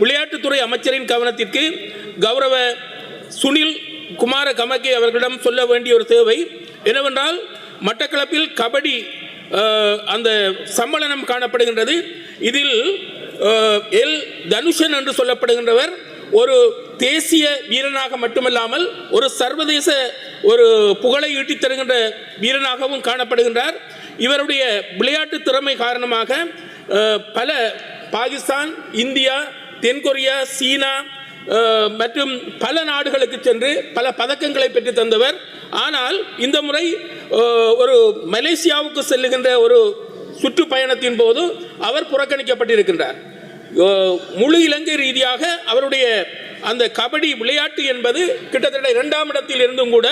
விளையாட்டுத்துறை அமைச்சரின் கவனத்திற்கு கௌரவ சுனில் குமார கமகே அவர்களிடம் சொல்ல வேண்டிய ஒரு தேவை என்னவென்றால், மட்டக்களப்பில் கபடி அந்த சம்மேளனம் காணப்படுகின்றது. இதில் எல் தனுஷன் என்று சொல்லப்படுகின்றவர் ஒரு தேசிய வீரனாக மட்டுமல்லாமல் ஒரு சர்வதேச ஒரு புகழை ஈட்டித் தருகின்ற வீரனாகவும் காணப்படுகின்றார். இவருடைய விளையாட்டு திறமை காரணமாக பல பாகிஸ்தான், இந்தியா, தென்கொரியா, சீனா மற்றும் பல நாடுகளுக்கு சென்று பல பதக்கங்களை பெற்று தந்தவர். ஆனால் இந்த முறை ஒரு மலேசியாவுக்கு செல்லுகின்ற ஒரு சுற்றுப்பயணத்தின் போது அவர் புறக்கணிக்கப்பட்டிருக்கின்றார். முழு இலங்கை ரீதியாக அவருடைய அந்த கபடி விளையாட்டு என்பது கிட்டத்தட்ட 2ஆம் இடத்தில் இருந்தும் கூட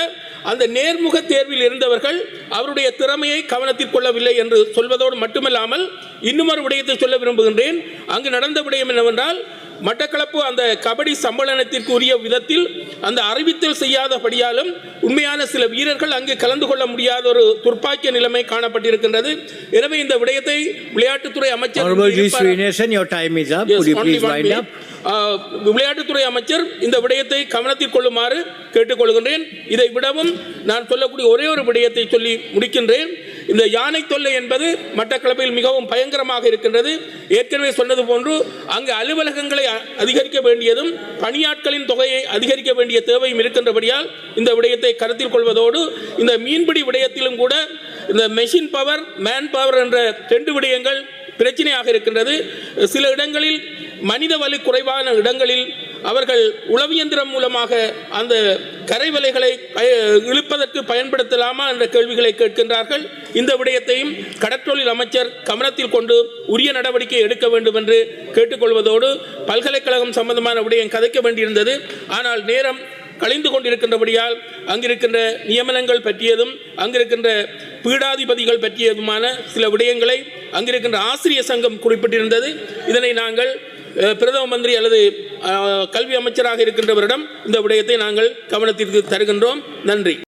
அந்த நேர்முக தேர்வில் இருந்தவர்கள் அவருடைய திறமையை கவனத்தில் கொள்ளவில்லை என்று சொல்வதோடு மட்டுமல்லாமல் இன்னும் ஒரு விடயத்தை சொல்ல விரும்புகின்றேன். அங்கு நடந்த விடயம் என்னவென்றால், மட்டக்களப்பு அந்த கபடி சம்மேளனத்திற்கு உரிய விதத்தில் அந்த அறிவித்தல் செய்யாதபடியாலும் உண்மையான சில வீரர்கள் அங்கு கலந்து கொள்ள முடியாத ஒரு துர்ப்பாக்கிய நிலைமை காணப்பட்டிருக்கின்றது. எனவே இந்த விடயத்தை விளையாட்டுத்துறை அமைச்சர் விளையாட்டுத்துறை அமைச்சர் இந்த விடயத்தை கவனத்தில் கொள்ளுமாறு கேட்டுக்கொள்கின்றேன். இதை விடவும் நான் சொல்லக்கூடிய ஒரே ஒரு விடயத்தை சொல்லி முடிக்கின்றேன். இந்த யானை தொல்லை என்பது மட்டக்களப்பில் மிகவும் பயங்கரமாக இருக்கின்றது. ஏற்கனவே சொன்னது போன்று அங்கு அலுவலகங்களை அதிகரிக்க வேண்டியதும் பணியாட்களின் தொகையை அதிகரிக்க வேண்டிய தேவையும் இருக்கின்றபடியால் இந்த விடயத்தை கருத்தில் கொள்வதோடு இந்த மீன்பிடி விடயத்திலும் கூட இந்த மெஷின் பவர், மேன் பவர் என்ற 2 விடயங்கள் பிரச்சனையாக இருக்கின்றது. சில இடங்களில் மனித வலு குறைவான இடங்களில் அவர்கள் உளவியந்திரம் மூலமாக அந்த கரைவலைகளை இழுப்பதற்கு பயன்படுத்தலாமா என்ற கேள்விகளை கேட்கின்றார்கள். இந்த விடயத்தையும் கடற்றொழில் அமைச்சர் கவனத்தில் கொண்டு உரிய நடவடிக்கை எடுக்க வேண்டும் என்று கேட்டுக்கொள்வதோடு, பல்கலைக்கழகம் சம்பந்தமான விடயம் கதைக்க வேண்டியிருந்தது. ஆனால் நேரம் கழிந்து கொண்டிருக்கின்றபடியால் அங்கிருக்கின்ற நியமனங்கள் பற்றியதும் அங்கிருக்கின்ற பீடாதிபதிகள் பற்றியதுமான சில விடயங்களை அங்கிருக்கின்ற ஆசிரியர் சங்கம் குறிப்பிட்டிருந்தது. இதனை நாங்கள் பிரதம மந்திரி அல்லது கல்வி அமைச்சராக இருக்கின்றவரிடம் இந்த விடயத்தை நாங்கள் கவனத்திற்கு தருகின்றோம். நன்றி.